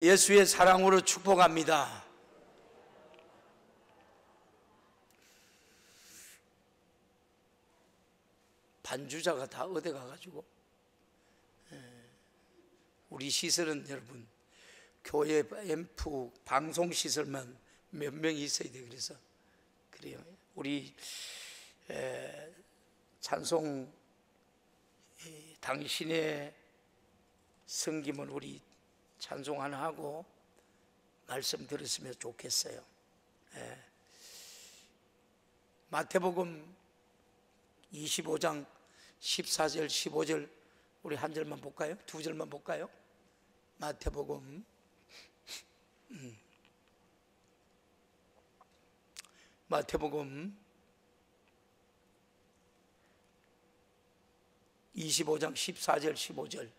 예수의 사랑으로 축복합니다. 반주자가 다 어디 가가지고, 우리 시설은 여러분 교회 앰프 방송 시설만 몇 명이 있어야 돼. 그래서 그래요. 우리 찬송 당신의 성김을 우리 찬송 하나 하고 말씀 들었으면 좋겠어요. 마태복음 25장 14절 15절 우리 한 절만 볼까요? 두 절만 볼까요? 마태복음 25장 14절 15절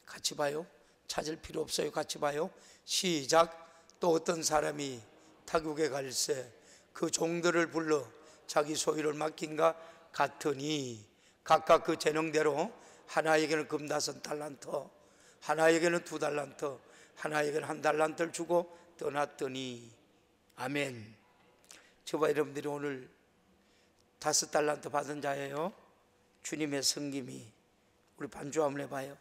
같이 봐요. 찾을 필요 없어요. 같이 봐요. 시작. 또 어떤 사람이 타국에 갈새 그 종들을 불러 자기 소유를 맡긴가 같으니 각각 그 재능대로 하나에게는 금 5달란트, 하나에게는 2달란트, 하나에게는 1달란트를 주고 떠났더니. 아멘. 저와 여러분들이 오늘 5달란트 받은 자예요. 주님의 성김이. 우리 반주 한번 해봐요.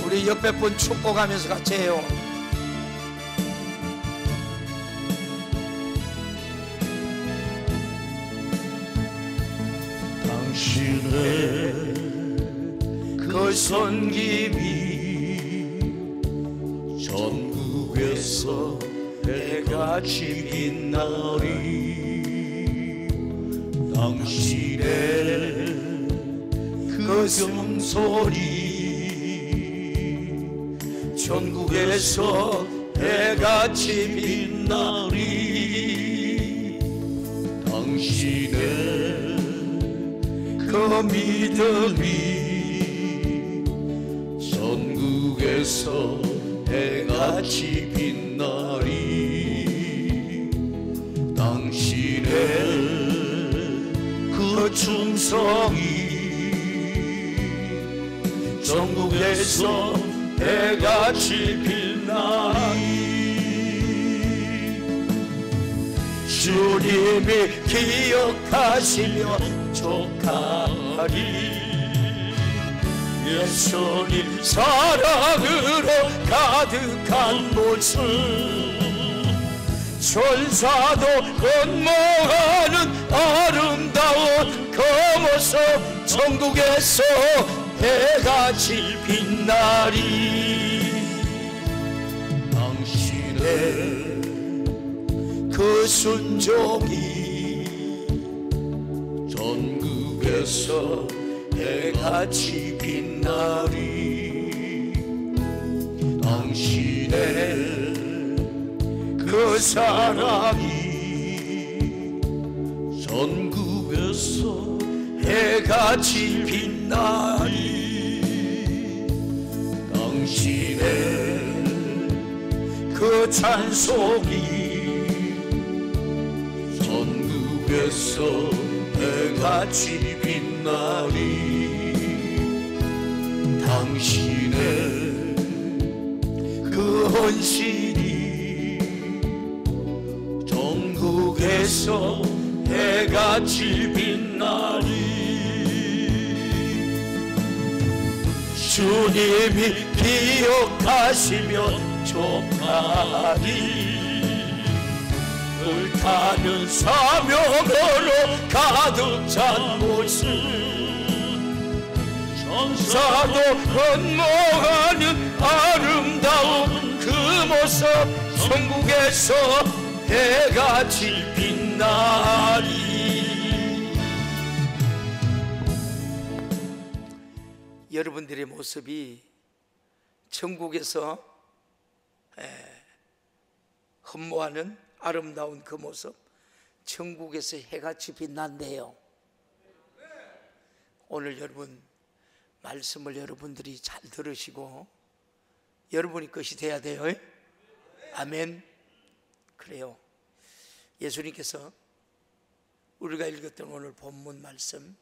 우리 옆에 분 축복하면서 같이 해요. 당신의 그 손김이 전국에서 해같이 빛나리. 당신의 그 경솔이 전국에서 해같이 빛나리. 당신의 그 믿음이 전국에서 해같이 빛나리. 당신의 그 충성이 전국에서 해같이 빛나리. 주님이 기억하시며 족하리. 예수님 사랑으로 가득한 모습 천사도 원망하는 아름다운 그 모습 전국에서 해같이 빛나리. 당신의 그 순종이 전국에서 해같이 빛나리. 당신의 그 사랑이 전국에서 해같이 빛나리. 당신의 그 찬송이 전국에서 해같이 빛나리. 당신의 그 헌신이 전국에서 해같이 빛나리. 주님이 기억하시며 족하리. 불타는 사명으로 가득 찬 모습 천사도 원망하는 아름다운 그 모습 천국에서 해같이 빛나리. 여러분들의 모습이 천국에서 흠모하는 아름다운 그 모습 천국에서 해같이 빛난대요. 오늘 여러분 말씀을 여러분들이 잘 들으시고 여러분이 것이 돼야 돼요. 아멘. 그래요. 예수님께서 우리가 읽었던 오늘 본문 말씀,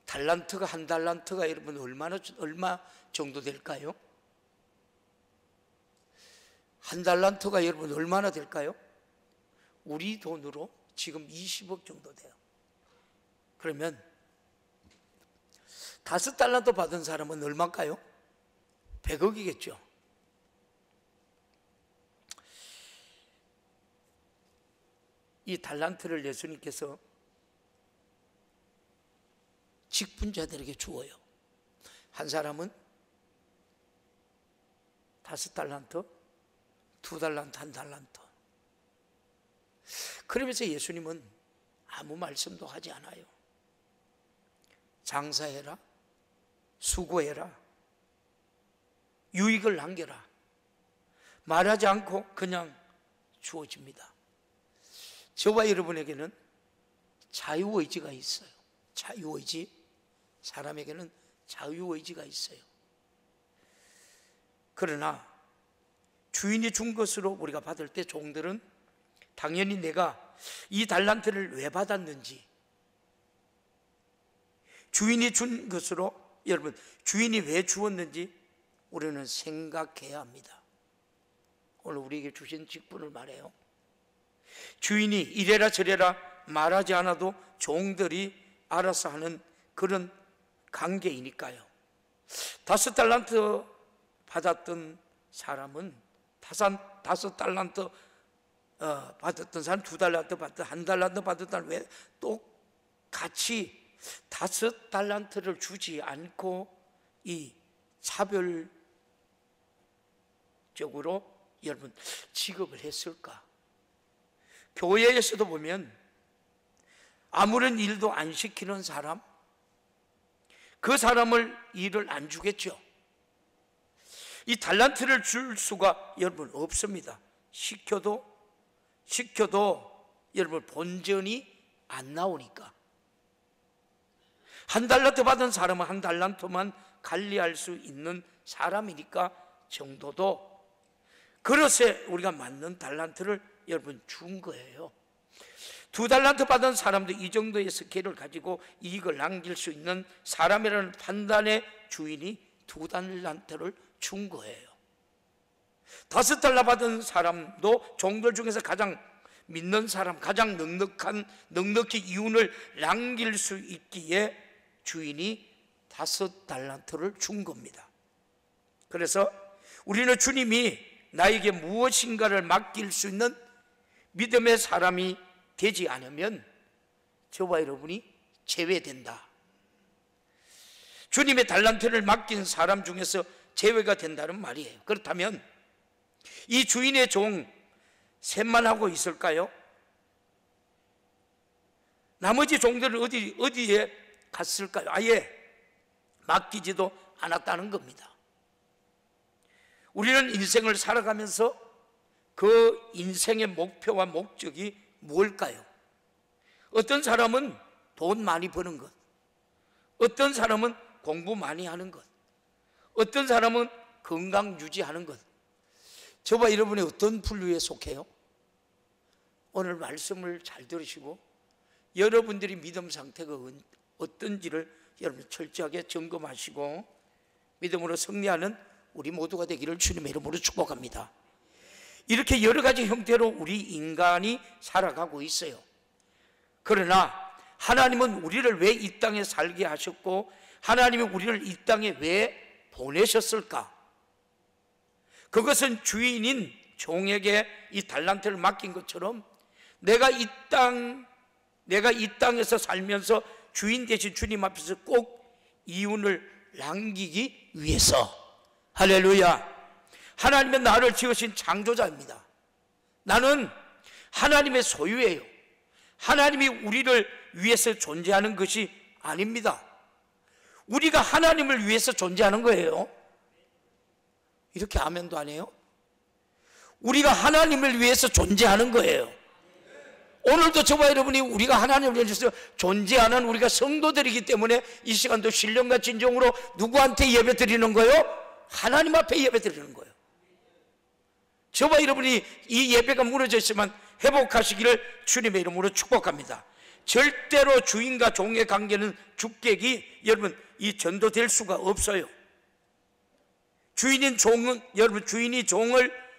달란트가, 한 달란트가 여러분 얼마 정도 될까요? 한 달란트가 여러분 얼마나 될까요? 우리 돈으로 지금 20억 정도 돼요. 그러면 5달란트 받은 사람은 얼마일까요? 100억이겠죠. 이 달란트를 예수님께서 직분자들에게 주어요. 한 사람은 5달란트, 2달란트, 1달란트. 그러면서 예수님은 아무 말씀도 하지 않아요. 장사해라, 수고해라, 유익을 남겨라, 말하지 않고 그냥 주어집니다. 저와 여러분에게는 자유의지가 있어요. 자유의지, 사람에게는 자유의지가 있어요. 그러나 주인이 준 것으로 우리가 받을 때 종들은 당연히 내가 이 달란트를 왜 받았는지, 주인이 준 것으로, 여러분 주인이 왜 주었는지 우리는 생각해야 합니다. 오늘 우리에게 주신 직분을 말해요. 주인이 이래라 저래라 말하지 않아도 종들이 알아서 하는 그런 관계이니까요. 5달란트 받았던 사람은 5달란트 받았던 사람, 2달란트 받았던, 1달란트 받았던 사람 왜 똑같이 5달란트를 주지 않고 이 차별적으로 여러분 지급을 했을까? 교회에서도 보면 아무런 일도 안 시키는 사람, 그 사람을 일을 안 주겠죠. 이 달란트를 줄 수가 여러분 없습니다. 시켜도 여러분 본전이 안 나오니까. 1달란트 받은 사람은 1달란트만 관리할 수 있는 사람이니까 정도도 그릇에 우리가 맞는 달란트를 여러분 준 거예요. 2달란트 받은 사람도 이 정도의 스케일을 가지고 이익을 남길 수 있는 사람이라는 판단의 주인이 2달란트를 준 거예요. 5달러 받은 사람도 종들 중에서 가장 믿는 사람, 가장 넉넉히 이윤을 남길 수 있기에 주인이 5달란트를 준 겁니다. 그래서 우리는 주님이 나에게 무엇인가를 맡길 수 있는 믿음의 사람이 되지 않으면 저와 여러분이 제외된다. 주님의 달란트를 맡긴 사람 중에서 제외가 된다는 말이에요. 그렇다면 이 주인의 종 셋만 하고 있을까요? 나머지 종들은 어디에 갔을까요? 아예 맡기지도 않았다는 겁니다. 우리는 인생을 살아가면서 그 인생의 목표와 목적이 뭘까요? 어떤 사람은 돈 많이 버는 것, 어떤 사람은 공부 많이 하는 것, 어떤 사람은 건강 유지하는 것. 저와 여러분이 어떤 분류에 속해요? 오늘 말씀을 잘 들으시고 여러분들이 믿음 상태가 어떤지를 여러분 철저하게 점검하시고 믿음으로 승리하는 우리 모두가 되기를 주님의 이름으로 축복합니다. 이렇게 여러 가지 형태로 우리 인간이 살아가고 있어요. 그러나 하나님은 우리를 왜 이 땅에 살게 하셨고 하나님이 우리를 이 땅에 왜 보내셨을까? 그것은 주인인 종에게 이 달란트를 맡긴 것처럼 내가 이 땅에서 살면서 주인 되신 주님 앞에서 꼭 이윤을 남기기 위해서, 할렐루야, 하나님은 나를 지으신 창조자입니다. 나는 하나님의 소유예요. 하나님이 우리를 위해서 존재하는 것이 아닙니다. 우리가 하나님을 위해서 존재하는 거예요. 이렇게 아멘도 안 해요? 우리가 하나님을 위해서 존재하는 거예요. 오늘도 저와 여러분이 우리가 하나님을 위해서 존재하는 우리가 성도들이기 때문에 이 시간도 신령과 진정으로 누구한테 예배 드리는 거예요? 하나님 앞에 예배 드리는 거예요. 저와 여러분이 이 예배가 무너져 있으면 회복하시기를 주님의 이름으로 축복합니다. 절대로 주인과 종의 관계는 주객이 여러분 이 전도될 수가 없어요. 주인이 종을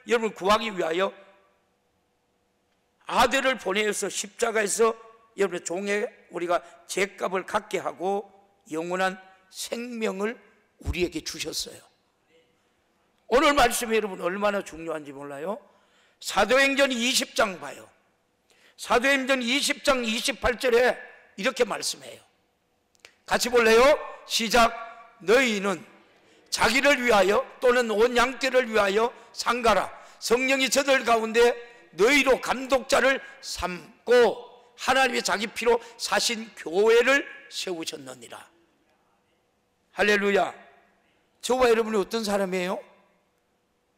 여러분 구하기 위하여 아들을 보내어서 십자가에서 여러분 종의 우리가 죄값을 갖게 하고 영원한 생명을 우리에게 주셨어요. 오늘 말씀이 여러분 얼마나 중요한지 몰라요? 사도행전 20장 봐요. 사도행전 20장 28절에 이렇게 말씀해요. 같이 볼래요? 시작. 너희는 자기를 위하여 또는 온 양떼를 위하여 상가라. 성령이 저들 가운데 너희로 감독자를 삼고 하나님의 자기 피로 사신 교회를 세우셨느니라. 할렐루야. 저와 여러분이 어떤 사람이에요?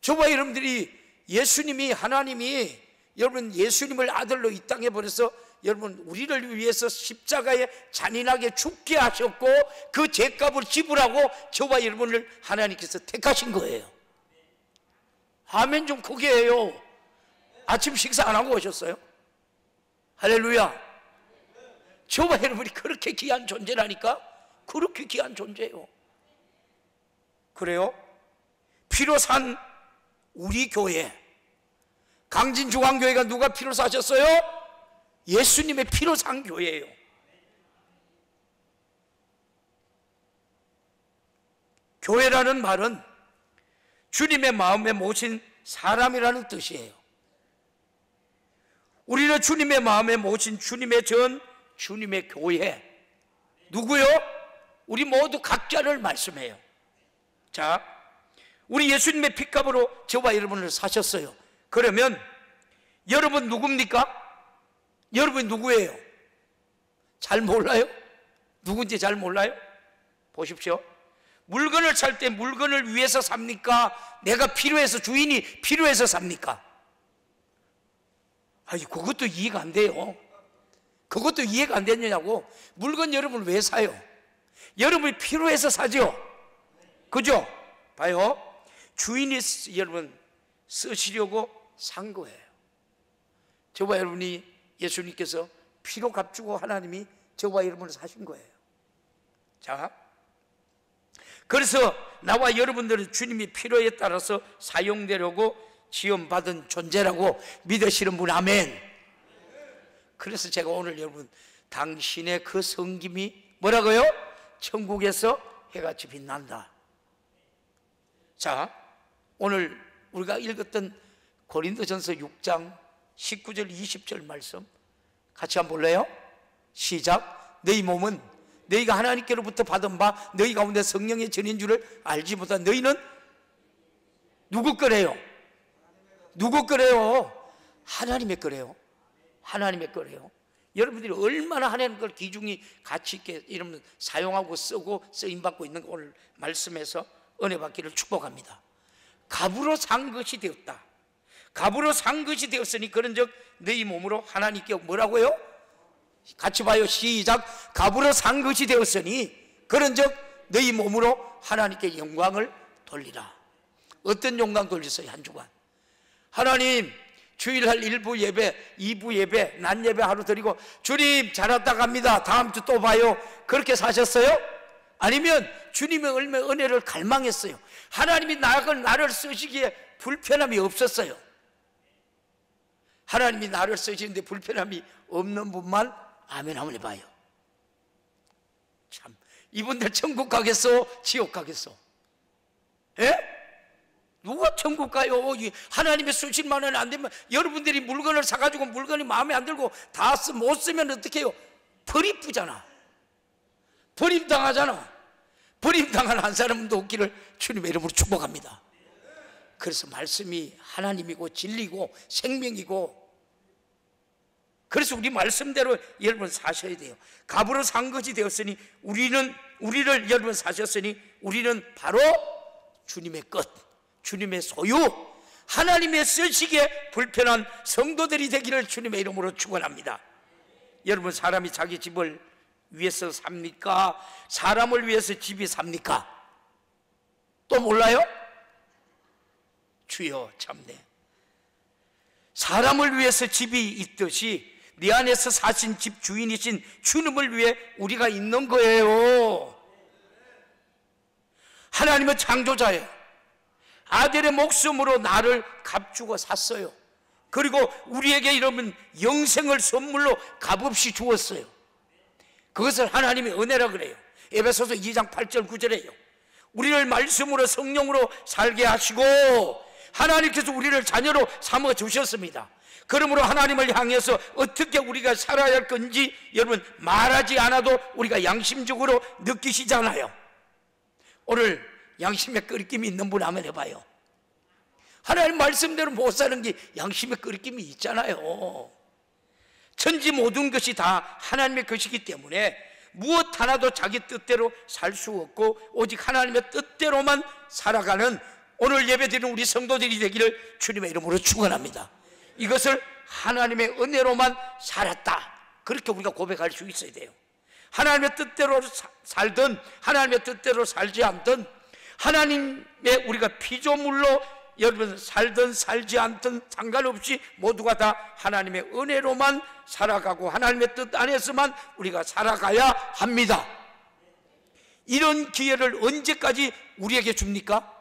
저와 여러분들이 예수님이 하나님이 여러분 예수님을 아들로 이 땅에 보내서 여러분 우리를 위해서 십자가에 잔인하게 죽게 하셨고 그 죄값을 지불하고 저와 여러분을 하나님께서 택하신 거예요. 아멘 좀 크게 해요. 아침 식사 안 하고 오셨어요? 할렐루야. 저와 여러분이 그렇게 귀한 존재라니까. 그렇게 귀한 존재예요. 그래요? 피로 산 우리 교회 강진중앙교회가 누가 피로 사셨어요? 예수님의 피로 산 교회예요. 교회라는 말은 주님의 마음에 모신 사람이라는 뜻이에요. 우리는 주님의 마음에 모신 주님의 전, 주님의 교회. 누구요? 우리 모두 각자를 말씀해요. 자, 우리 예수님의 피값으로 저와 여러분을 사셨어요. 그러면 여러분 누굽니까? 여러분 누구예요? 잘 몰라요? 누군지 잘 몰라요? 보십시오. 물건을 살 때 물건을 위해서 삽니까? 내가 필요해서, 주인이 필요해서 삽니까? 아니, 그것도 이해가 안 돼요. 그것도 이해가 안 되느냐고. 물건 여러분 왜 사요? 여러분이 필요해서 사죠? 그죠? 봐요. 주인이 여러분 쓰시려고 산 거예요. 저와 여러분이 예수님께서 피로 값주고 하나님이 저와 여러분을 사신 거예요. 자, 그래서 나와 여러분들은 주님이 필요에 따라서 사용되려고 지원받은 존재라고 믿으시는 분 아멘. 그래서 제가 오늘 여러분 당신의 그 섬김이 뭐라고요? 천국에서 해같이 빛난다. 자, 오늘 우리가 읽었던 고린도전서 6장 19절 20절 말씀 같이 한번 볼래요? 시작. 너희 몸은 너희가 하나님께로부터 받은 바 너희 가운데 성령의 전인 줄을 알지 못한 너희는 누구 거래요? 누구 거래요? 하나님의 거래요. 하나님의 거래요. 여러분들이 얼마나 하나님 걸 귀중히 가치 있게 이러면 사용하고 쓰고 쓰임받고 있는 거 오늘 말씀에서 은혜 받기를 축복합니다. 값으로 산 것이 되었다. 값으로 산 것이 되었으니 그런즉 너희 몸으로 하나님께 뭐라고요? 같이 봐요. 시작. 값으로 산 것이 되었으니 그런즉 너희 몸으로 하나님께 영광을 돌리라. 어떤 영광 돌리세요? 한 주간 하나님 주일날 1부 예배, 2부 예배, 낮 예배 하루 드리고 주님 잘 왔다 갑니다. 다음 주 또 봐요. 그렇게 사셨어요? 아니면 주님의 은혜를 갈망했어요. 하나님이 나를 쓰시기에 불편함이 없었어요. 하나님이 나를 쓰시는데 불편함이 없는 분만 아멘 한번 해봐요. 참, 이분들 천국 가겠어? 지옥 가겠어? 예? 누가 천국 가요? 하나님의 쓰신 만원 안 되면 여러분들이 물건을 사가지고 물건이 마음에 안 들고 다 못 쓰면 어떻게 해요? 버림부잖아. 버림당하잖아. 버림당한 한 사람도 없기를 주님의 이름으로 축복합니다. 그래서 말씀이 하나님이고 진리고 생명이고, 그래서 우리 말씀대로 여러분 사셔야 돼요. 값으로 산 것이 되었으니 우리를 여러분 사셨으니 우리는 바로 주님의 것, 주님의 소유, 하나님의 쓰시기에 불편한 성도들이 되기를 주님의 이름으로 축원합니다. 여러분, 사람이 자기 집을 위해서 삽니까? 사람을 위해서 집이 삽니까? 또 몰라요? 주여 참네. 사람을 위해서 집이 있듯이 내 안에서 사신 집 주인이신 주님을 위해 우리가 있는 거예요. 하나님은 창조자예요. 아들의 목숨으로 나를 값주고 샀어요. 그리고 우리에게 이러면 영생을 선물로 값없이 주었어요. 그것을 하나님의 은혜라 그래요. 에베소서 2장 8절 9절에요. 우리를 말씀으로 성령으로 살게 하시고 하나님께서 우리를 자녀로 삼아 주셨습니다. 그러므로 하나님을 향해서 어떻게 우리가 살아야 할 건지 여러분 말하지 않아도 우리가 양심적으로 느끼시잖아요. 오늘 양심의 끄리낌이 있는 분 한번 해봐요. 하나님 말씀대로 못 사는 게 양심의 끄리낌이 있잖아요. 천지 모든 것이 다 하나님의 것이기 때문에 무엇 하나도 자기 뜻대로 살 수 없고 오직 하나님의 뜻대로만 살아가는 오늘 예배드리는 우리 성도들이 되기를 주님의 이름으로 축원합니다. 이것을 하나님의 은혜로만 살았다, 그렇게 우리가 고백할 수 있어야 돼요. 하나님의 뜻대로 살든 하나님의 뜻대로 살지 않든 하나님의 우리가 피조물로 여러분 살든 살지 않든 상관없이 모두가 다 하나님의 은혜로만 살아가고 하나님의 뜻 안에서만 우리가 살아가야 합니다. 이런 기회를 언제까지 우리에게 줍니까?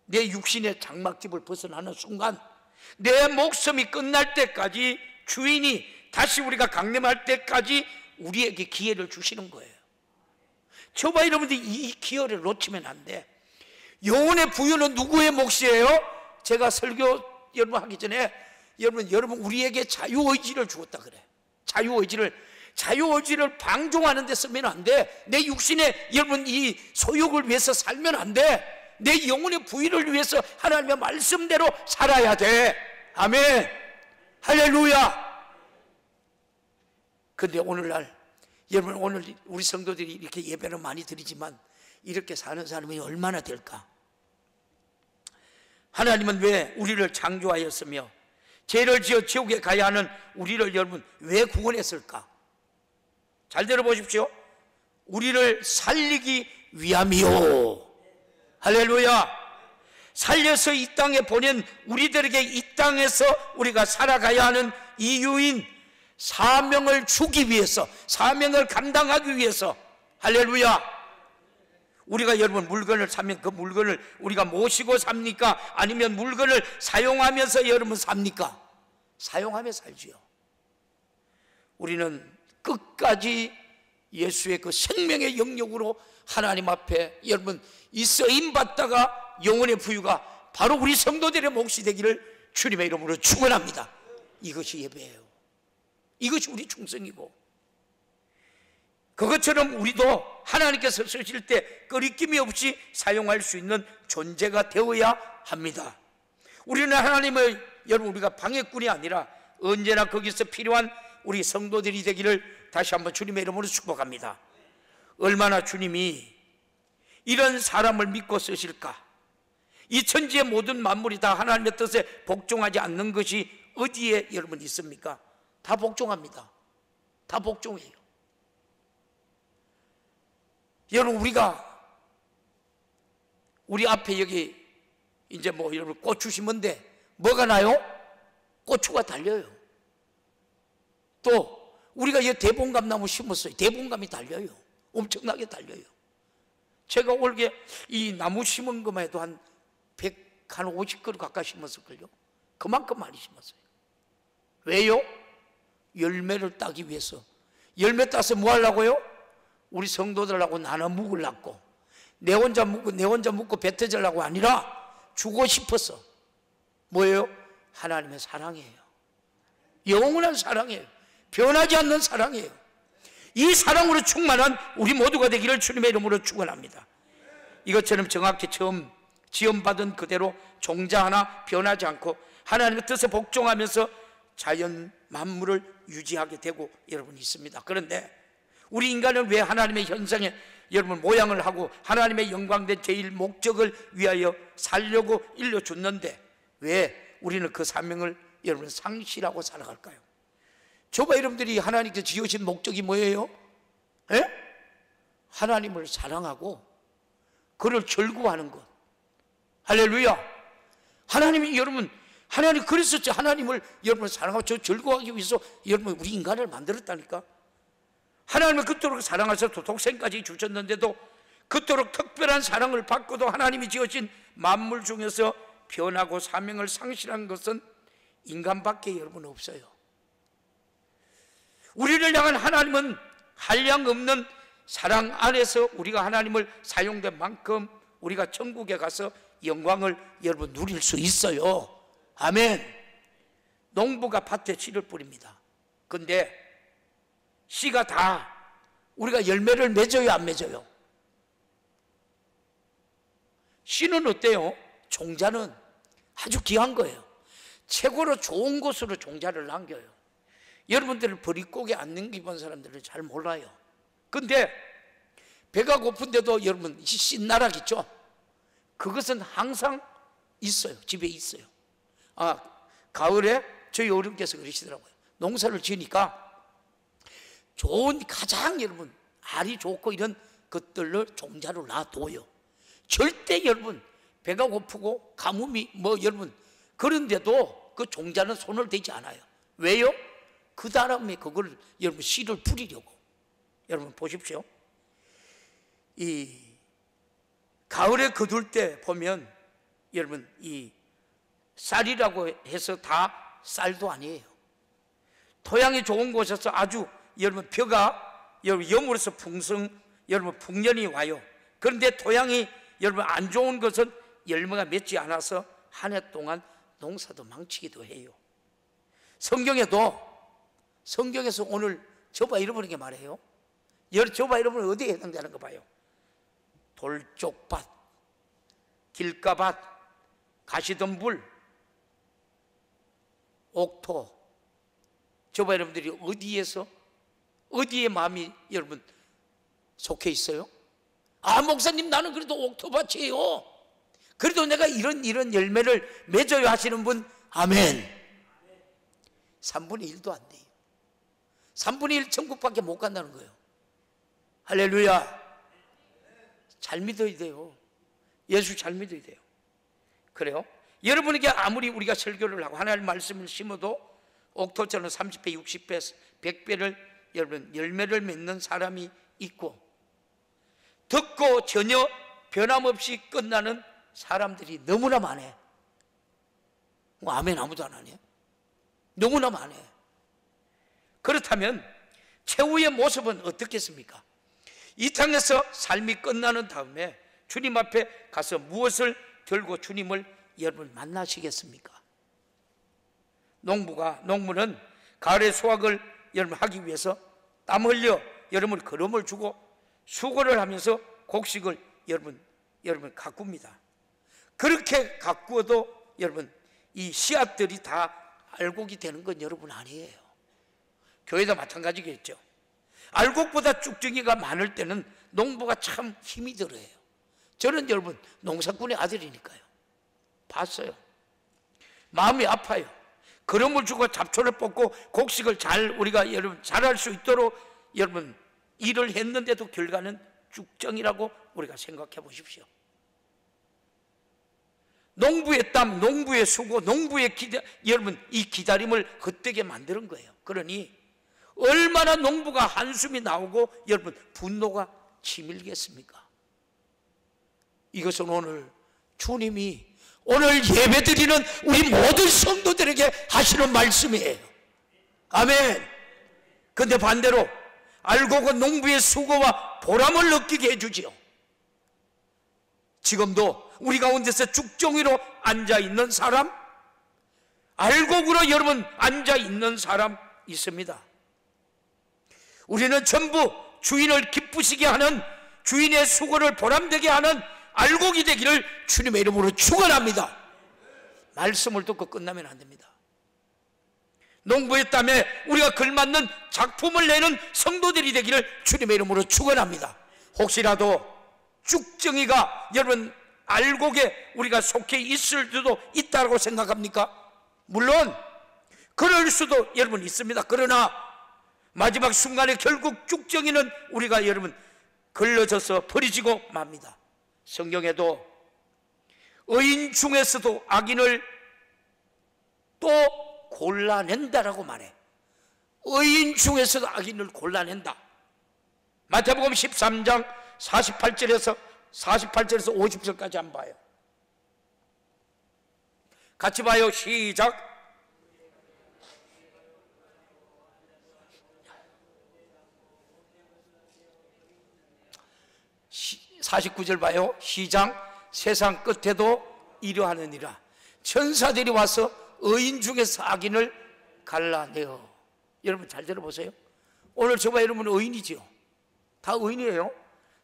내 육신의 장막집을 벗어나는 순간, 내 목숨이 끝날 때까지, 주인이 다시 우리가 강림할 때까지 우리에게 기회를 주시는 거예요. 저와 여러분들이 이 기회를 놓치면 안 돼. 영혼의 부유는 누구의 몫이에요? 제가 설교 여러분 하기 전에 여러분 우리에게 자유의지를 주었다 그래. 자유의지를 방종하는 데 쓰면 안 돼. 내 육신의 여러분 이 소욕을 위해서 살면 안 돼. 내 영혼의 부유를 위해서 하나님의 말씀대로 살아야 돼. 아멘. 할렐루야. 근데 오늘날 여러분, 오늘 우리 성도들이 이렇게 예배를 많이 드리지만 이렇게 사는 사람이 얼마나 될까? 하나님은 왜 우리를 창조하였으며 죄를 지어 지옥에 가야 하는 우리를 여러분 왜 구원했을까? 잘 들어보십시오. 우리를 살리기 위함이요. 할렐루야. 살려서 이 땅에 보낸 우리들에게 이 땅에서 우리가 살아가야 하는 이유인 사명을 주기 위해서, 사명을 감당하기 위해서. 할렐루야. 우리가 여러분 물건을 사면 그 물건을 우리가 모시고 삽니까? 아니면 물건을 사용하면서 여러분 삽니까? 사용하며 살지요. 우리는 끝까지 예수의 그 생명의 영역으로 하나님 앞에 여러분 이 쓰임 받다가 영혼의 부유가 바로 우리 성도들의 몫이 되기를 주님의 이름으로 축원합니다. 이것이 예배예요. 이것이 우리 충성이고, 그것처럼 우리도 하나님께서 쓰실 때 끄리낌이 없이 사용할 수 있는 존재가 되어야 합니다. 우리는 하나님의 여러분 우리가 방해꾼이 아니라 언제나 거기서 필요한 우리 성도들이 되기를 다시 한번 주님의 이름으로 축복합니다. 얼마나 주님이 이런 사람을 믿고 쓰실까? 이 천지의 모든 만물이 다 하나님의 뜻에 복종하지 않는 것이 어디에 여러분 있습니까? 다 복종합니다. 다 복종해요. 여러분 우리 앞에 여기 이제 뭐 여러분 고추 심은데 뭐가 나요? 고추가 달려요. 또 우리가 이 대봉감나무 심었어요. 대봉감이 달려요. 엄청나게 달려요. 제가 올게 이 나무 심은 것만 해도 한 50그루 가까이 심었을걸요. 그만큼 많이 심었어요. 왜요? 열매를 따기 위해서. 열매 따서 뭐 하려고요? 우리 성도들하고 나눠 먹으려고. 내 혼자 먹고 배 터지려고 아니라 주고 싶어서. 뭐예요? 하나님의 사랑이에요. 영원한 사랑이에요. 변하지 않는 사랑이에요. 이 사랑으로 충만한 우리 모두가 되기를 주님의 이름으로 축원합니다. 이것처럼 정확히 처음 지원받은 그대로 종자 하나 변하지 않고 하나님의 뜻에 복종하면서 자연 만물을 유지하게 되고 여러분 있습니다. 그런데 우리 인간은 왜 하나님의 현상에 여러분 모양을 하고 하나님의 영광된 제일 목적을 위하여 살려고 일러줬는데 왜 우리는 그 사명을 여러분 상실하고 살아갈까요? 저와 여러분들이 하나님께서 지으신 목적이 뭐예요? 하나님을 사랑하고 그를 절구하는 것. 할렐루야. 하나님이 여러분 하나님 그랬었죠. 하나님을 여러분 사랑하고 저 즐거워하기 위해서 여러분 우리 인간을 만들었다니까. 하나님을 그토록 사랑하셔서 독생까지 주셨는데도 그토록 특별한 사랑을 받고도 하나님이 지으신 만물 중에서 변하고 사명을 상실한 것은 인간밖에 여러분 없어요. 우리를 향한 하나님은 한량없는 사랑 안에서 우리가 하나님을 사용된 만큼 우리가 천국에 가서 영광을 여러분 누릴 수 있어요. 아멘. 농부가 밭에 씨를 뿌립니다. 근데 씨가 다 우리가 열매를 맺어요, 안 맺어요? 씨는 어때요? 종자는 아주 귀한 거예요. 최고로 좋은 곳으로 종자를 남겨요. 여러분들은 버릿고개 안 남겨본 사람들은 잘 몰라요. 근데 배가 고픈데도 여러분 씨나락 있죠? 그것은 항상 있어요. 집에 있어요. 가을에 저희 어른께서 그러시더라고요. 농사를 지으니까 좋은 가장 여러분 알이 좋고 이런 것들을 종자로 놔둬요. 절대 여러분 배가 고프고 가뭄이 여러분 그런데도 그 종자는 손을 대지 않아요. 왜요? 그 다음에 그걸 여러분 씨를 뿌리려고. 여러분 보십시오. 이 가을에 거둘 때 보면 여러분 이 쌀이라고 해서 다 쌀도 아니에요. 토양이 좋은 곳에서 아주 여러분 벼가 여러분 여물어서 여러분 풍년이 와요. 그런데 토양이 여러분 안 좋은 것은 열매가 맺지 않아서 한 해 동안 농사도 망치기도 해요. 성경에서 오늘 저바 잃어버린 게 말해요. 저바 잃어버리면 어디에 해당되는 거 봐요. 돌쪽밭, 길가밭, 가시덤불, 옥토. 저바 여러분들이 어디에 마음이 여러분 속해 있어요? 목사님 나는 그래도 옥토밭이에요. 그래도 내가 이런 열매를 맺어야 하시는 분, 아멘. 3분의 1도 안 돼요. 3분의 1 천국밖에 못 간다는 거예요. 할렐루야. 잘 믿어야 돼요. 예수 잘 믿어야 돼요. 그래요? 여러분에게 아무리 우리가 설교를 하고 하나님 말씀을 심어도 옥토처럼 30배, 60배, 100배를 여러분 열매를 맺는 사람이 있고 듣고 전혀 변함없이 끝나는 사람들이 너무나 많아요. 아멘 아무도 안 하네. 너무나 많아요. 그렇다면 최후의 모습은 어떻겠습니까? 이 땅에서 삶이 끝나는 다음에 주님 앞에 가서 무엇을 들고 주님을 여러분 만나시겠습니까? 농부는 가을에 수확을 여러분 하기 위해서 땀 흘려 여러분 걸음을 주고 수고를 하면서 곡식을 여러분 가꿉니다. 그렇게 가꾸어도 여러분 이 씨앗들이 다 알곡이 되는 건 여러분 아니에요. 교회도 마찬가지겠죠. 알곡보다 쭉정이가 많을 때는 농부가 참 힘이 들어요. 저는 여러분 농사꾼의 아들이니까요. 봤어요. 마음이 아파요. 걸음을 주고 잡초를 뽑고 곡식을 우리가 여러분 잘할 수 있도록 여러분 일을 했는데도 결과는 쭉정이라고 우리가 생각해 보십시오. 농부의 땀, 농부의 수고, 농부의 여러분 이 기다림을 헛되게 만드는 거예요. 그러니 얼마나 농부가 한숨이 나오고 여러분 분노가 치밀겠습니까? 이것은 오늘 주님이 오늘 예배드리는 우리 모든 성도들에게 하시는 말씀이에요. 아멘. 근데 반대로 알곡은 농부의 수고와 보람을 느끼게 해주지요. 지금도 우리 가운데서 죽정이로 앉아있는 사람, 알곡으로 여러분 앉아있는 사람 있습니다. 우리는 전부 주인을 기쁘시게 하는, 주인의 수고를 보람되게 하는 알곡이 되기를 주님의 이름으로 축원합니다. 말씀을 듣고 끝나면 안 됩니다. 농부의 땀에 우리가 걸맞는 작품을 내는 성도들이 되기를 주님의 이름으로 축원합니다. 혹시라도 쭉정이가 여러분 알곡에 우리가 속해 있을 수도 있다고 생각합니까? 물론 그럴 수도 여러분 있습니다. 그러나 마지막 순간에 결국 쭉정이는 우리가 여러분 걸러져서 버리지고 맙니다. 성경에도 의인 중에서도 악인을 또 골라낸다라고 말해. 의인 중에서도 악인을 골라낸다. 마태복음 13장 48절에서 50절까지 한번 봐요. 같이 봐요. 시작. 49절 봐요. 시작. 세상 끝에도 이러하느니라. 천사들이 와서 의인 중에서 악인을 갈라내어. 여러분 잘 들어보세요. 오늘 저와 여러분은 의인이죠. 다 의인이에요.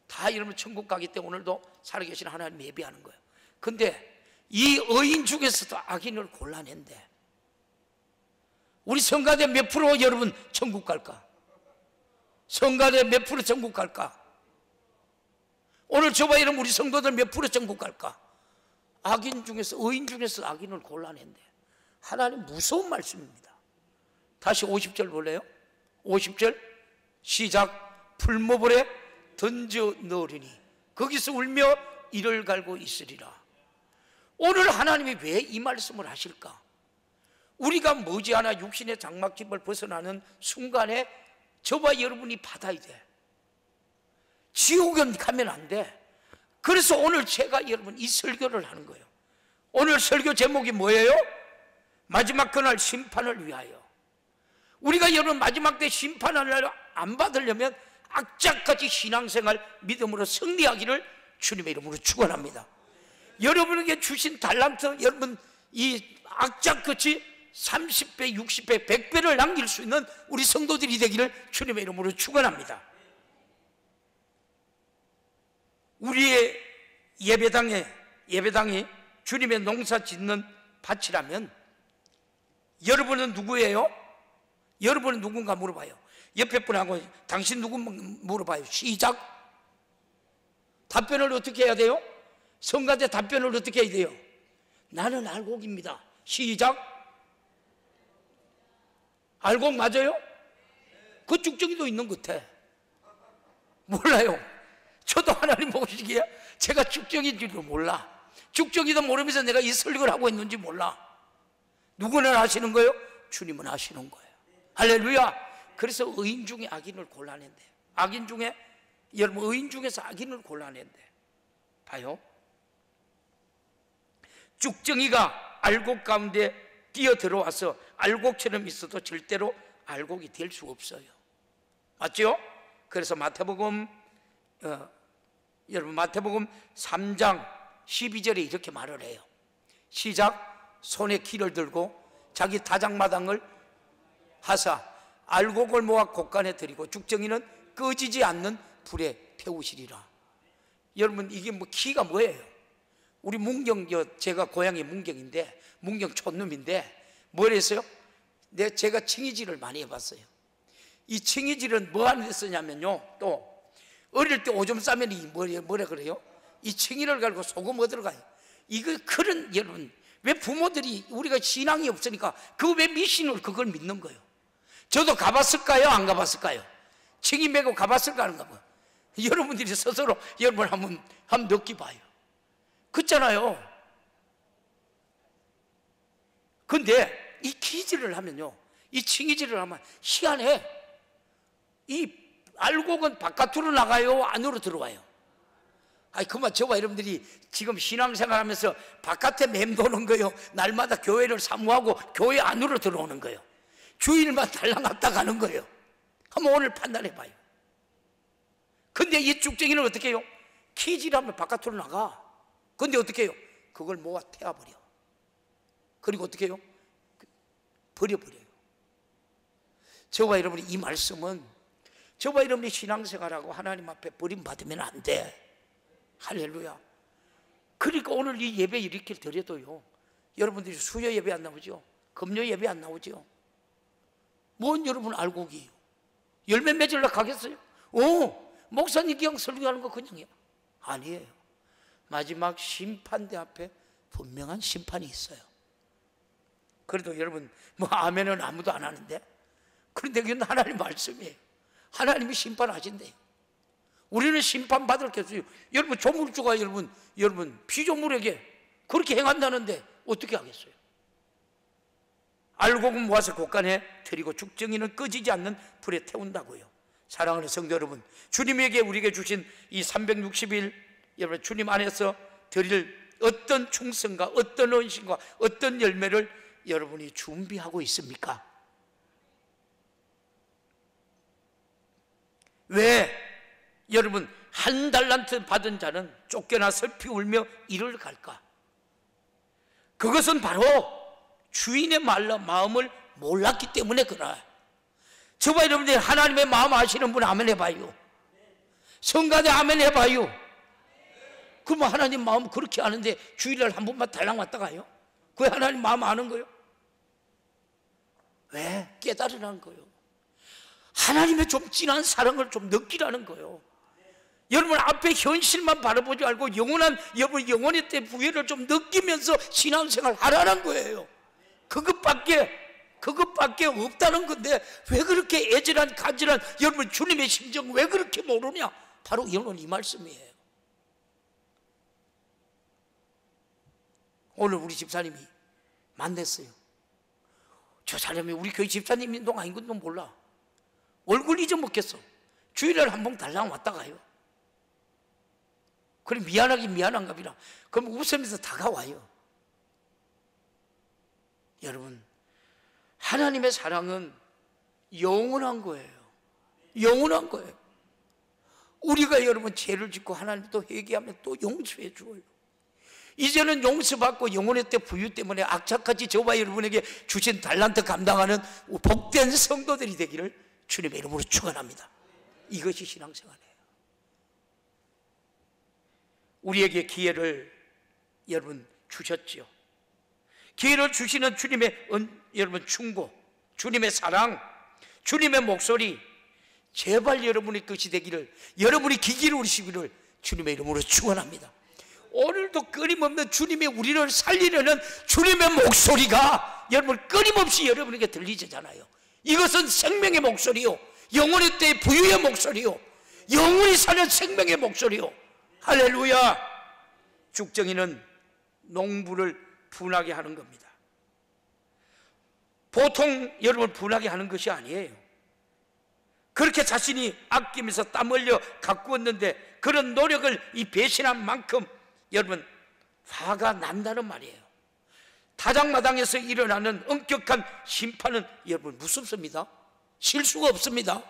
다 여러분 천국 가기 때문에 오늘도 살아계신 하나님 예배하는 거예요. 근데 이 의인 중에서도 악인을 골라낸대. 우리 성가대 몇 프로 여러분 천국 갈까? 성가대 몇 프로 천국 갈까? 오늘 저와 여러분 우리 성도들 몇 프로 천국 갈까? 악인 중에서, 의인 중에서 악인을 골라낸대. 하나님 무서운 말씀입니다. 다시 50절 볼래요? 50절 시작. 풀모불에 던져 넣으리니 거기서 울며 이를 갈고 있으리라. 오늘 하나님이 왜 이 말씀을 하실까? 우리가 머지않아 육신의 장막집을 벗어나는 순간에 저와 여러분이 받아야 돼. 지옥은 가면 안 돼. 그래서 오늘 제가 여러분 이 설교를 하는 거예요. 오늘 설교 제목이 뭐예요? 마지막 그날 심판을 위하여. 우리가 여러분 마지막 때 심판을 안 받으려면 악착같이 신앙생활 믿음으로 승리하기를 주님의 이름으로 축원합니다. 여러분에게 주신 달란트, 여러분 이 악착같이 30배, 60배, 100배를 남길 수 있는 우리 성도들이 되기를 주님의 이름으로 축원합니다. 우리의 예배당이 주님의 농사 짓는 밭이라면 여러분은 누구예요? 여러분은 누군가 물어봐요. 옆에 분하고 당신 누구 물어봐요. 시작. 답변을 어떻게 해야 돼요? 성가대 답변을 어떻게 해야 돼요? 나는 알곡입니다. 시작. 알곡 맞아요? 그 쭉정이도 있는 것 같아. 몰라요. 저도 하나님 보시기에 제가 쭉정인 줄도 몰라. 쭉정이도 모르면서 내가 이 설교를 하고 있는지 몰라. 누구는 아시는 거예요? 주님은 아시는 거예요. 할렐루야. 그래서 의인 중에 악인을 골라낸대. 악인 중에, 여러분 의인 중에서 악인을 골라낸대. 봐요. 쭉정이가 알곡 가운데 뛰어들어와서 알곡처럼 있어도 절대로 알곡이 될 수 없어요. 맞죠? 그래서 마태복음 여러분 마태복음 3장 12절에 이렇게 말을 해요. 시작. 손에 키를 들고 자기 다장마당을 하사 알곡을 모아 곳간에 들이고 쭉정이는 꺼지지 않는 불에 태우시리라. 여러분 이게 뭐 키가 뭐예요? 우리 문경, 제가 고향이 문경인데 문경 촌놈인데 뭘 했어요? 제가 칭이질을 많이 해봤어요. 이 칭이질은 뭐 하는 데 쓰냐면요, 또 어릴 때 오줌 싸면 이 뭐라 그래요? 이 칭이를 갈고 소금 얻어가요. 이거 그런, 여러분 왜 부모들이 우리가 신앙이 없으니까 그 왜 미신을 그걸 믿는 거예요? 저도 가봤을까요? 안 가봤을까요? 칭이 메고 가봤을까 하는가 봐. 여러분들이 스스로 여러분 한번 느껴봐요. 그렇잖아요. 근데 이 키질을 하면요, 이 칭이질을 하면 희한해. 이 알곡은 바깥으로 나가요? 안으로 들어와요? 아니 그만 저와 여러분들이 지금 신앙생활 하면서 바깥에 맴도는 거예요? 날마다 교회를 사모하고 교회 안으로 들어오는 거예요? 주일만 달랑갔다 가는 거예요? 한번 오늘 판단해 봐요. 근데 이 쭉정이는 어떻게 해요? 키질하면 바깥으로 나가. 근데 어떻게 해요? 그걸 모아 태워버려. 그리고 어떻게 해요? 버려버려요. 저와 여러분이 이 말씀은 저와 여러분이 신앙생활하고 하나님 앞에 버림받으면 안 돼. 할렐루야. 그러니까 오늘 이 예배 이렇게 드려도요, 여러분들이 수요 예배 안 나오죠? 금요 예배 안 나오죠? 뭔 여러분 알곡이에요? 열매 맺으려 가겠어요? 목사님 그냥 설교하는 거 그냥이야? 아니에요. 마지막 심판대 앞에 분명한 심판이 있어요. 그래도 여러분 뭐 아멘은 아무도 안 하는데, 그런데 이건 하나님 말씀이에요. 하나님이 심판하신대요. 우리는 심판받을 게 없어요. 여러분 조물주가 여러분 피조물에게 그렇게 행한다는데 어떻게 하겠어요? 알곡은 모아서 곳간에 드리고 죽정이는 꺼지지 않는 불에 태운다고요. 사랑하는 성도 여러분, 주님에게 우리에게 주신 이 360일 여러분 주님 안에서 드릴 어떤 충성과 어떤 헌신과 어떤 열매를 여러분이 준비하고 있습니까? 왜 여러분 한 달란트 받은 자는 쫓겨나 슬피 울며 이를 갈까? 그것은 바로 주인의 마음을 몰랐기 때문에 그래. 저와 여러분들 하나님의 마음 아시는 분 아멘 해봐요. 성가대 아멘 해봐요. 그러면 하나님 마음 그렇게 아는데 주일날 한 번만 달랑 왔다 가요? 그게 하나님 마음 아는 거예요? 왜? 깨달으라는 거예요. 하나님의 좀 진한 사랑을 좀 느끼라는 거예요. 여러분 앞에 현실만 바라보지 말고 영원한 여러분 영원의 때 부여를 좀 느끼면서 신앙생활 하라는 거예요. 그것밖에 없다는 건데 왜 그렇게 애절한 간절한 여러분 주님의 심정 왜 그렇게 모르냐? 바로 여러분 이 말씀이에요. 오늘 우리 집사님이 만났어요. 저 사람이 우리 교회 집사님 인동 아닌 것도 몰라. 얼굴 잊어먹겠어. 주일날 한 번 달랑 왔다 가요. 그래 미안하긴 미안한가 보다. 그럼 웃으면서 다가와요. 여러분 하나님의 사랑은 영원한 거예요. 영원한 거예요. 우리가 여러분 죄를 짓고 하나님 또 회개하면 또 용서해 줘요. 이제는 용서받고 영혼의 때 부유 때문에 악착같이 저와 여러분에게 주신 달란트 감당하는 복된 성도들이 되기를 주님의 이름으로 축원합니다. 이것이 신앙생활이에요. 우리에게 기회를 여러분 주셨지요. 기회를 주시는 주님의 여러분 충고, 주님의 사랑, 주님의 목소리 제발 여러분의 것이 되기를 여러분이 기기를 누리시기를 주님의 이름으로 축원합니다. 오늘도 끊임없는 주님이 우리를 살리려는 주님의 목소리가 여러분 끊임없이 여러분에게 들리잖아요. 이것은 생명의 목소리요, 영원의 때의 부유의 목소리요, 영원히 사는 생명의 목소리요. 할렐루야. 죽정이는 농부를 분하게 하는 겁니다. 보통 여러분 분하게 하는 것이 아니에요. 그렇게 자신이 아끼면서 땀 흘려 가꾸었는데 그런 노력을 이 배신한 만큼 여러분 화가 난다는 말이에요. 타작마당에서 일어나는 엄격한 심판은 여러분 무섭습니다. 실수가 없습니다.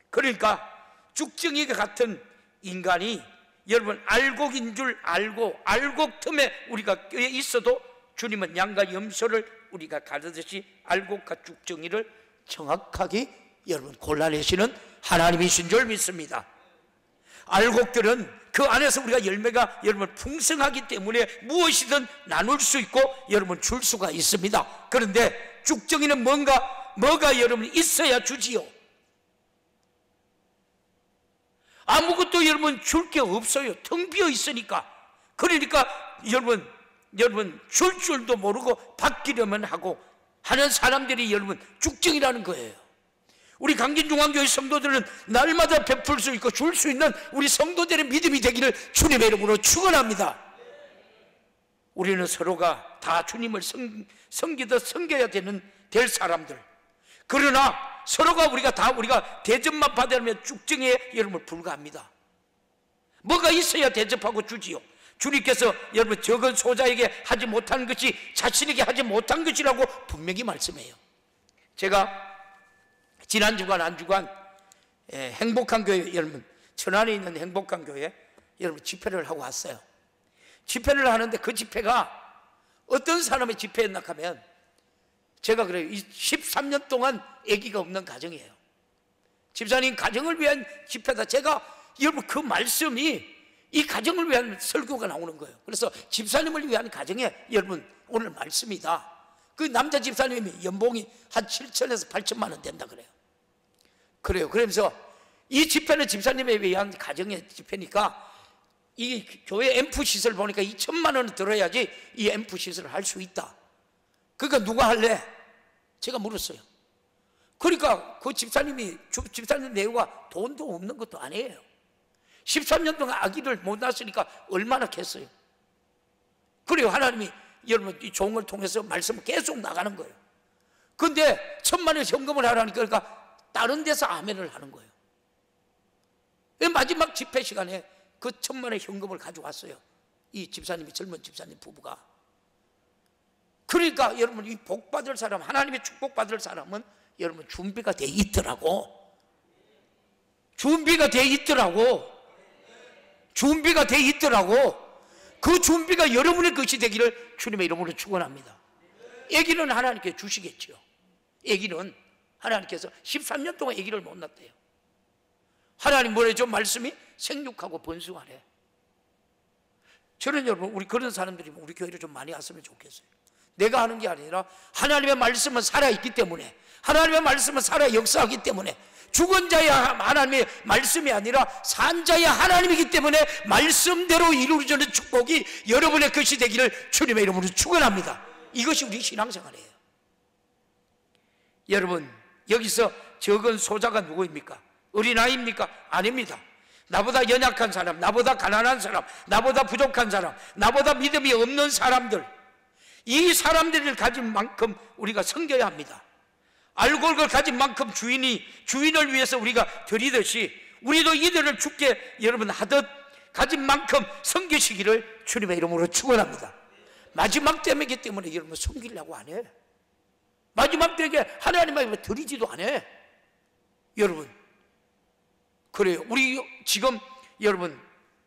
그러니까 죽정이 같은 인간이 여러분 알곡인 줄 알고 알곡 틈에 우리가 껴 있어도 주님은 양과 염소를 우리가 가르듯이 알곡과 죽정이를 정확하게 여러분 골라내시는 하나님이신 줄 믿습니다. 알곡들은 그 안에서 우리가 열매가 여러분 풍성하기 때문에 무엇이든 나눌 수 있고 여러분 줄 수가 있습니다. 그런데 죽정이는 뭐가 여러분 있어야 주지요. 아무것도 여러분 줄 게 없어요. 텅 비어 있으니까. 그러니까 여러분 줄 줄도 모르고 받기려면 하고 하는 사람들이 여러분 죽정이라는 거예요. 우리 강진중앙교회 성도들은 날마다 베풀 수 있고 줄 수 있는 우리 성도들의 믿음이 되기를 주님의 이름으로 축원합니다. 우리는 서로가 다 주님을 섬기듯 섬겨야 될 사람들. 그러나 서로가 우리가 대접만 받으면 죽정에 여러분 불과합니다. 뭐가 있어야 대접하고 주지요. 주님께서 여러분 적은 소자에게 하지 못한 것이 자신에게 하지 못한 것이라고 분명히 말씀해요. 제가 지난 주간 한 주간 행복한 교회 여러분 천안에 있는 행복한 교회 여러분 집회를 하고 왔어요. 집회를 하는데 그 집회가 어떤 사람의 집회였나 하면 제가 그래요. 13년 동안 아기가 없는 가정이에요. 집사님 가정을 위한 집회다. 제가 여러분 그 말씀이 이 가정을 위한 설교가 나오는 거예요. 그래서 집사님을 위한 가정에 여러분 오늘 말씀이다. 그 남자 집사님이 연봉이 한 7천에서 8천만 원 된다 그래요. 그러면서 이 집회는 집사님에 의한 가정의 집회니까 이 교회 앰프 시설 보니까 2천만 원을 들어야지 이 앰프 시설을 할 수 있다. 그러니까 누가 할래? 제가 물었어요. 그러니까 그 집사님 내유가 돈도 없는 것도 아니에요. 13년 동안 아기를 못 낳았으니까 얼마나 겠어요. 그래요. 하나님이 여러분 이 종을 통해서 말씀을 계속 나가는 거예요. 근데 1,000만 원 현금을 하라니까 그러니까 다른 데서 아멘을 하는 거예요. 마지막 집회 시간에 그 1,000만 원 현금을 가져왔어요. 이 집사님이, 젊은 집사님 부부가. 그러니까 여러분, 이 복 받을 사람, 하나님의 축복 받을 사람은 여러분 준비가 돼 있더라고. 준비가 돼 있더라고. 준비가 돼 있더라고. 그 준비가 여러분의 것이 되기를 주님의 이름으로 축원합니다. 아기는 하나님께 주시겠죠. 아기는 하나님께서 13년 동안 아기를 못 낳았대요. 하나님 뭐래죠? 말씀이 생육하고 번성하래. 저는 여러분, 우리 그런 사람들이 우리 교회를 좀 많이 왔으면 좋겠어요. 내가 하는 게 아니라 하나님의 말씀은 살아있기 때문에, 하나님의 말씀은 살아 역사하기 때문에, 죽은 자의 하나님의 말씀이 아니라 산 자의 하나님이기 때문에 말씀대로 이루어지는 축복이 여러분의 것이 되기를 주님의 이름으로 축원합니다. 이것이 우리 신앙생활이에요. 여러분, 여기서 적은 소자가 누구입니까? 어린아이입니까? 아닙니다. 나보다 연약한 사람, 나보다 가난한 사람, 나보다 부족한 사람, 나보다 믿음이 없는 사람들, 이 사람들을 가진 만큼 우리가 섬겨야 합니다. 알고 걸 가진 만큼 주인을 위해서 우리가 드리듯이 우리도 이들을 주께 여러분 하듯 가진 만큼 섬기시기를 주님의 이름으로 축원합니다. 마지막 때이기 때문에 여러분 섬기려고 안 해. 마지막 때에 하나님 앞에 드리지도 안 해. 여러분, 그래요. 우리 지금 여러분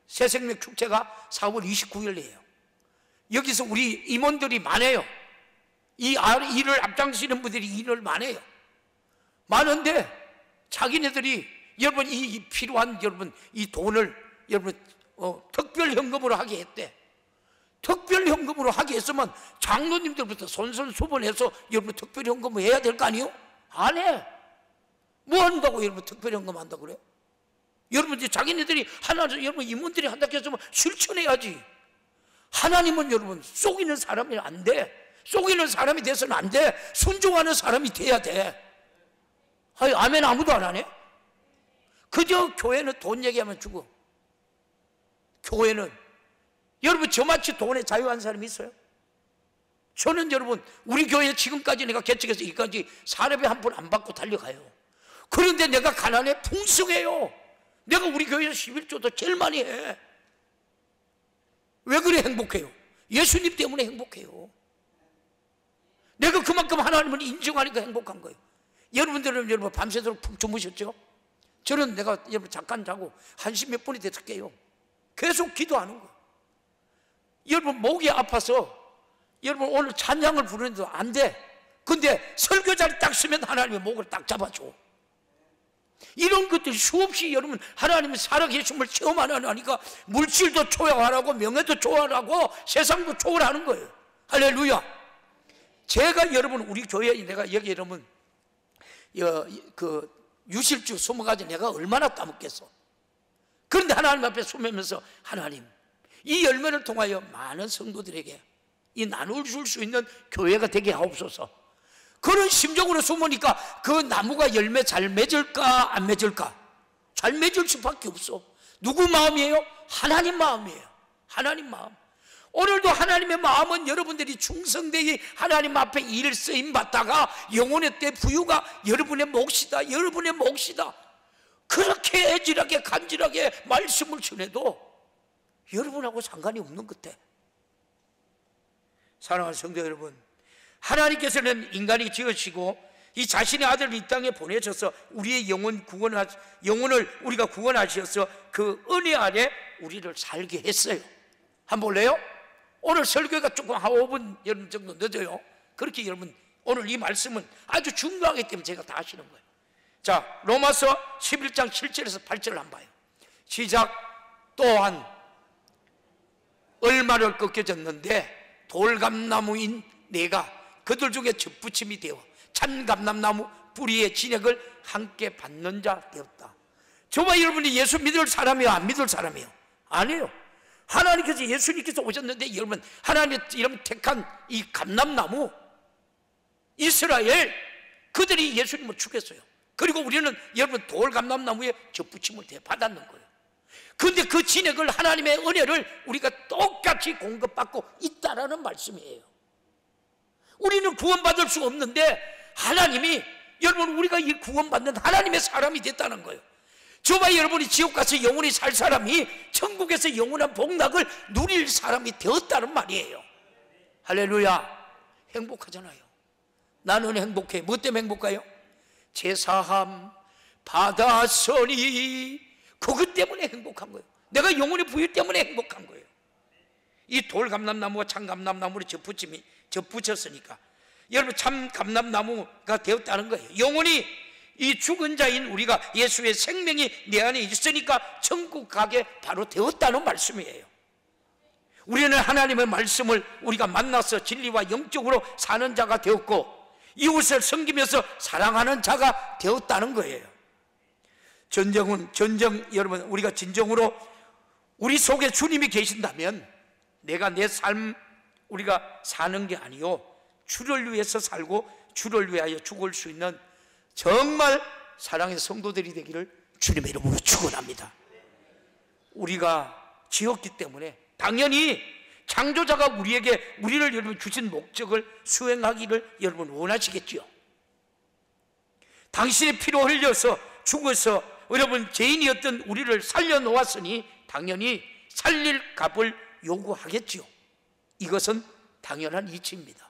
새생명 축제가 4월 29일이에요. 여기서 우리 임원들이 많아요. 이 일을 앞장서는 분들이 일을 많아요. 많은데 자기네들이 여러분 이 필요한 여러분 이 돈을 여러분 특별 현금으로 하게 했대. 특별 현금으로 하게 했으면 장로님들부터 손선수범해서 여러분 특별 현금을 해야 될 거 아니에요? 안 해. 뭐 한다고 여러분 특별 현금 한다고 그래? 여러분 이제 자기네들이 여러분 임원들이 한다고 했으면 실천해야지. 하나님은 여러분 속이는 사람이 안 돼. 속이는 사람이 돼서는 안 돼. 순종하는 사람이 돼야 돼. 아멘 아무도 안 하네. 그저 교회는 돈 얘기하면 죽어. 교회는 여러분 저마치 돈에 자유한 사람이 있어요? 저는 여러분 우리 교회 지금까지 내가 개척해서 이까지 사례비 한 푼 안 받고 달려가요. 그런데 내가 가난해 풍성해요. 내가 우리 교회에서 11조도 제일 많이 해. 왜 그래 행복해요? 예수님 때문에 행복해요. 내가 그만큼 하나님을 인정하니까 행복한 거예요. 여러분들은 여러분 밤새도록 푹 주무셨죠? 저는 내가 여러분 잠깐 자고 1시 몇 분이 돼서 깨요. 계속 기도하는 거예요. 여러분 목이 아파서 여러분 오늘 찬양을 부르는데도 안 돼. 근데 설교자리 딱 쓰면 하나님의 목을 딱 잡아줘. 이런 것들이 수없이 여러분 하나님의 살아계심을 체험하니까 물질도 초월하고 명예도 초월하고 세상도 초월하는 거예요. 할렐루야. 제가 여러분 우리 교회에 내가 여기 여러분 그 유실주 20가지 내가 얼마나 따먹겠어. 그런데 하나님 앞에 숨으면서 하나님 이 열매를 통하여 많은 성도들에게 이 나눌 줄 수 있는 교회가 되게 하옵소서. 그런 심정으로 숨으니까 그 나무가 열매 잘 맺을까 안 맺을까? 잘 맺을 수밖에 없어. 누구 마음이에요? 하나님 마음이에요. 하나님 마음. 오늘도 하나님의 마음은 여러분들이 충성되게 하나님 앞에 일 쓰임 받다가 영혼의 때 부유가 여러분의 몫이다. 여러분의 몫이다. 그렇게 애질하게 간질하게 말씀을 전해도 여러분하고 상관이 없는 것 같아. 사랑하는 성도 여러분, 하나님께서는 인간이 지으시고 이 자신의 아들을 이 땅에 보내셔서 우리의 영혼을 우리가 구원하셔서 그 은혜 아래 우리를 살게 했어요. 한번 볼래요? 오늘 설교가 조금 한 5분 여러분 정도 늦어요. 그렇게 여러분 오늘 이 말씀은 아주 중요하기 때문에 제가 다 하시는 거예요. 자, 로마서 11장 7절에서 8절을 한번 봐요. 시작. 또한 얼마를 꺾여졌는데 돌감나무인 내가 그들 중에 접붙임이 되어 참감람나무 뿌리의 진액을 함께 받는 자 되었다. 저와 여러분이 예수 믿을 사람이요 안 믿을 사람이요? 아니에요. 하나님께서 예수님께서 오셨는데 여러분 하나님의 이름 택한 이 감람나무 이스라엘 그들이 예수님을 죽였어요. 그리고 우리는 여러분 돌감람나무에 접붙임을 받았는 거예요. 그런데 그 진액을 하나님의 은혜를 우리가 똑같이 공급받고 있다라는 말씀이에요. 우리는 구원받을 수 없는데 하나님이, 여러분, 우리가 이 구원받는 하나님의 사람이 됐다는 거예요. 저와 여러분이 지옥 가서 영원히 살 사람이 천국에서 영원한 복락을 누릴 사람이 되었다는 말이에요. 할렐루야. 행복하잖아요. 나는 행복해. 뭐 때문에 행복해요? 제사함 받았으니, 그것 때문에 행복한 거예요. 내가 영혼의 부유 때문에 행복한 거예요. 이 돌감람나무와 참감람나무를 접붙였으니까 여러분 참 감람나무가 되었다는 거예요. 영혼이, 이 죽은 자인 우리가 예수의 생명이 내 안에 있으니까 천국 가게 바로 되었다는 말씀이에요. 우리는 하나님의 말씀을 우리가 만나서 진리와 영적으로 사는 자가 되었고, 이웃을 섬기면서 사랑하는 자가 되었다는 거예요. 여러분, 우리가 진정으로 우리 속에 주님이 계신다면 내가 내 삶 우리가 사는 게 아니요, 주를 위해서 살고 주를 위하여 죽을 수 있는 정말 사랑의 성도들이 되기를 주님의 이름으로 축원합니다. 우리가 지었기 때문에 당연히 창조자가 우리를 여러분 주신 목적을 수행하기를 여러분 원하시겠지요. 당신의 피로 흘려서 죽어서 여러분 죄인이었던 우리를 살려놓았으니 당연히 살릴 값을 요구하겠지요. 이것은 당연한 이치입니다.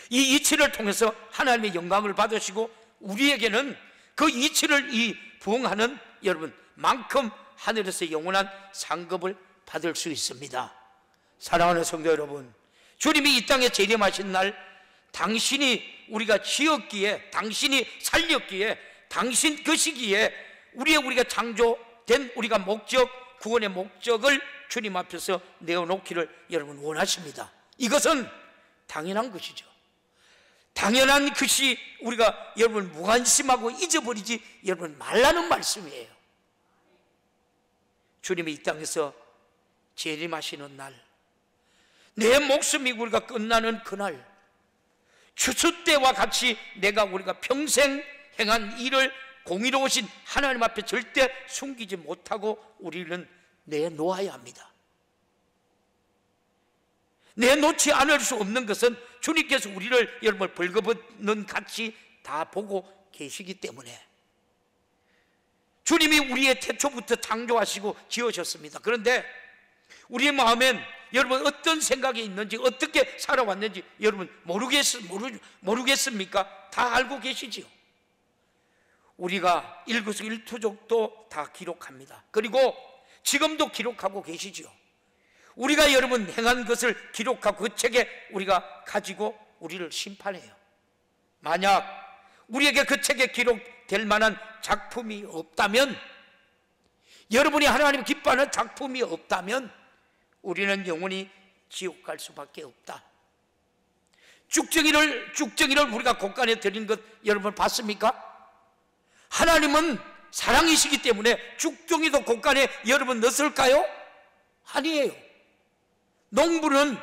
이 이치를 통해서 하나님의 영광을 받으시고 우리에게는 그 이치를 부응하는 여러분 만큼 하늘에서 영원한 상급을 받을 수 있습니다. 사랑하는 성도 여러분, 주님이 이 땅에 재림하신 날 당신이 우리가 지었기에, 당신이 살렸기에, 당신 그 시기에 우리가 창조된 우리가 목적, 구원의 목적을 주님 앞에서 내어놓기를 여러분 원하십니다. 이것은 당연한 것이죠. 당연한 것이 우리가 여러분 무관심하고 잊어버리지 여러분 말라는 말씀이에요. 주님이 이 땅에서 재림하시는 날, 내 목숨이 우리가 끝나는 그날, 추수 때와 같이 우리가 평생 행한 일을 공의로우신 하나님 앞에 절대 숨기지 못하고 우리는 내놓아야 합니다. 내놓지 않을 수 없는 것은 주님께서 우리를 여러분 벌거벗는 같이 다 보고 계시기 때문에, 주님이 우리의 태초부터 창조하시고 지으셨습니다. 그런데 우리의 마음엔 여러분 어떤 생각이 있는지, 어떻게 살아왔는지 여러분 모르겠습니까? 다 알고 계시지요. 우리가 일거수일투족도 다 기록합니다. 그리고 지금도 기록하고 계시지요. 우리가 여러분 행한 것을 기록하고 그 책에 우리가 가지고 우리를 심판해요. 만약 우리에게 그 책에 기록될 만한 작품이 없다면, 여러분이 하나님 기뻐하는 작품이 없다면 우리는 영원히 지옥 갈 수밖에 없다. 쭉정이를 우리가 곳간에 드린 것 여러분 봤습니까? 하나님은 사랑이시기 때문에 쭉정이도 곳간에 여러분 넣었을까요? 아니에요. 농부는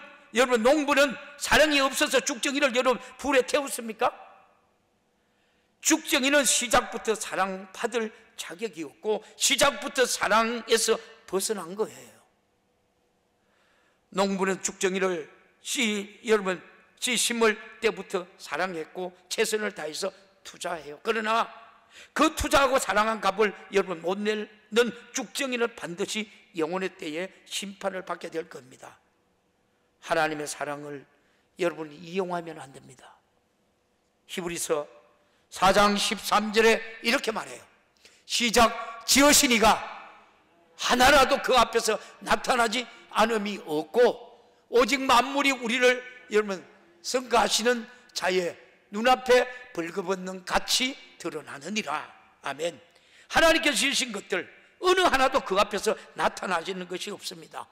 사랑이 없어서 쭉정이를 여러분 불에 태웠습니까? 쭉정이는 시작부터 사랑받을 자격이었고 시작부터 사랑에서 벗어난 거예요. 농부는 쭉정이를 씨 심을 때부터 사랑했고 최선을 다해서 투자해요. 그러나 그 투자하고 사랑한 값을 여러분 못 내는 쭉정이는 반드시 영혼의 때에 심판을 받게 될 겁니다. 하나님의 사랑을 여러분이 이용하면 안 됩니다. 히브리서 4장 13절에 이렇게 말해요. 시작 지으시니가 하나라도 그 앞에서 나타나지 않음이 없고 오직 만물이 우리를 여러분 성가하시는 자의 눈앞에 벌거벗는 같이 드러나느니라. 아멘. 하나님께서 지으신 것들 어느 하나도 그 앞에서 나타나지는 것이 없습니다.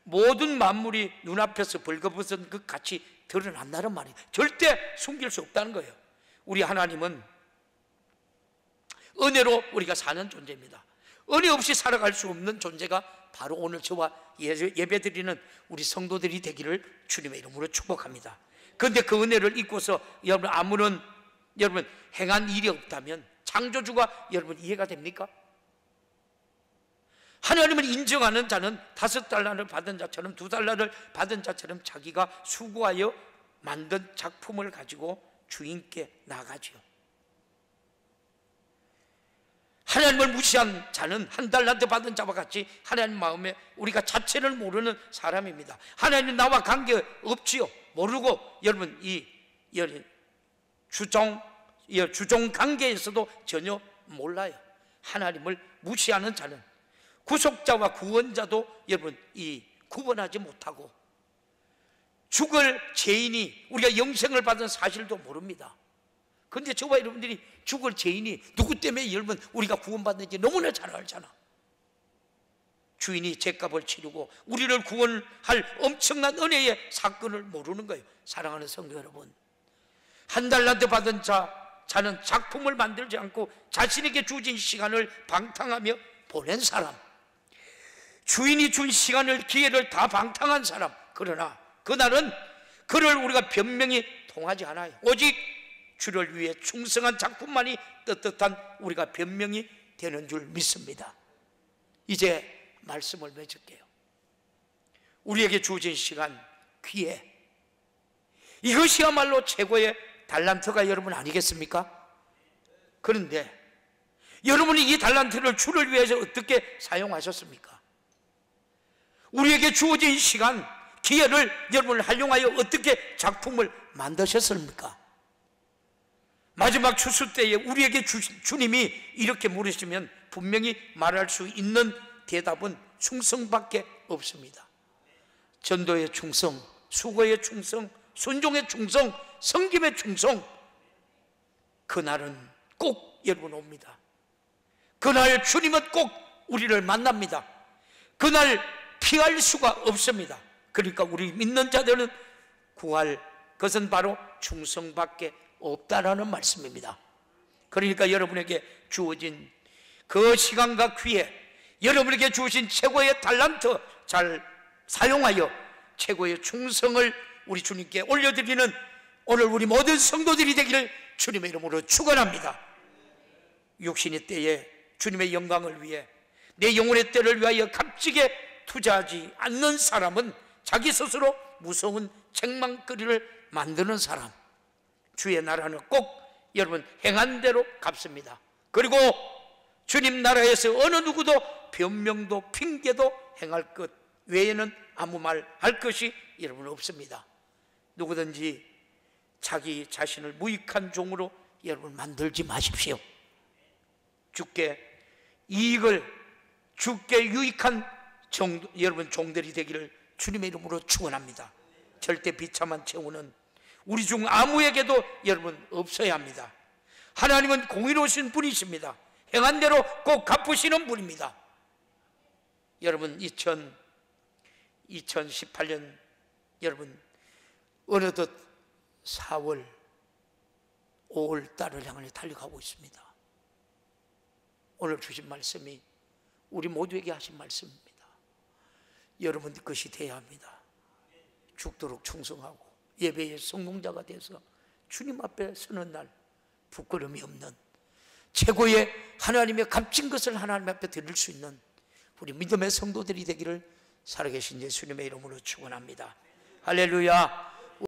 모든 만물이 눈앞에서 벌거벗은 것 같이 드러난다는 말이에요. 절대 숨길 수 없다는 거예요. 우리 하나님은 은혜로 우리가 사는 존재입니다. 은혜 없이 살아갈 수 없는 존재가 바로 오늘 저와 예배드리는 우리 성도들이 되기를 주님의 이름으로 축복합니다. 그런데 그 은혜를 잊고서 여러분 아무런 여러분 행한 일이 없다면 창조주가 여러분 이해가 됩니까? 하나님을 인정하는 자는 $5 받은 자처럼 $2 받은 자처럼 자기가 수고하여 만든 작품을 가지고 주인께 나가죠. 하나님을 무시한 자는 한 달란트 받은 자와 같이 하나님 마음에 우리가 자체를 모르는 사람입니다. 하나님 나와 관계 없지요. 모르고 여러분 이 주종 관계에서도 전혀 몰라요. 하나님을 무시하는 자는 구속자와 구원자도 여러분 이 구분하지 못하고 죽을 죄인이 우리가 영생을 받은 사실도 모릅니다. 그런데 저와 여러분들이 죽을 죄인이 누구 때문에 여러분 우리가 구원받는지 너무나 잘 알잖아. 주인이 죄값을 치르고 우리를 구원할 엄청난 은혜의 사건을 모르는 거예요. 사랑하는 성도 여러분, 한 달란트 받은 자는 작품을 만들지 않고 자신에게 주어진 시간을 방탕하며 보낸 사람, 주인이 준 시간을 기회를 다 방탕한 사람. 그러나 그날은 그를 우리가 변명이 통하지 않아요. 오직 주를 위해 충성한 작품만이 떳떳한 우리가 변명이 되는 줄 믿습니다. 이제 말씀을 맺을게요. 우리에게 주어진 시간, 기회, 이것이야말로 최고의 달란트가 여러분 아니겠습니까? 그런데 여러분이 이 달란트를 주를 위해서 어떻게 사용하셨습니까? 우리에게 주어진 시간, 기회를 여러분을 활용하여 어떻게 작품을 만드셨습니까? 마지막 추수 때에 우리에게 주님이 이렇게 물으시면 분명히 말할 수 있는 대답은 충성밖에 없습니다. 전도의 충성, 수고의 충성, 순종의 충성, 섬김의 충성. 그날은 꼭 여러분 옵니다. 그날 주님은 꼭 우리를 만납니다. 그날 피할 수가 없습니다. 그러니까 우리 믿는 자들은 구할 것은 바로 충성밖에 없다라는 말씀입니다. 그러니까 여러분에게 주어진 그 시간과 기회, 여러분에게 주신 최고의 달란트 잘 사용하여 최고의 충성을 우리 주님께 올려드리는 오늘 우리 모든 성도들이 되기를 주님의 이름으로 축원합니다. 육신의 때에 주님의 영광을 위해 내 영혼의 때를 위하여 값지게 투자하지 않는 사람은 자기 스스로 무서운 책망거리를 만드는 사람. 주의 나라는 꼭 여러분 행한 대로 갚습니다. 그리고 주님 나라에서 어느 누구도 변명도 핑계도 행할 것 외에는 아무 말 할 것이 여러분 없습니다. 누구든지 자기 자신을 무익한 종으로 여러분 만들지 마십시오. 주께 이익을, 주께 유익한 여러분 종들이 되기를 주님의 이름으로 축원합니다. 절대 비참한 채우는 우리 중 아무에게도 여러분 없어야 합니다. 하나님은 공의로우신 분이십니다. 행한 대로 꼭 갚으시는 분입니다. 여러분 2018년 여러분 어느덧 4월 5월 달을 향해 달려가고 있습니다. 오늘 주신 말씀이 우리 모두에게 하신 말씀입니다. 여러분 것이 돼야 합니다. 죽도록 충성하고 예배의 성공자가 돼서 주님 앞에 서는 날 부끄러움이 없는 최고의 하나님의 값진 것을 하나님 앞에 드릴 수 있는 우리 믿음의 성도들이 되기를 살아계신 예수님의 이름으로 축원합니다. 할렐루야.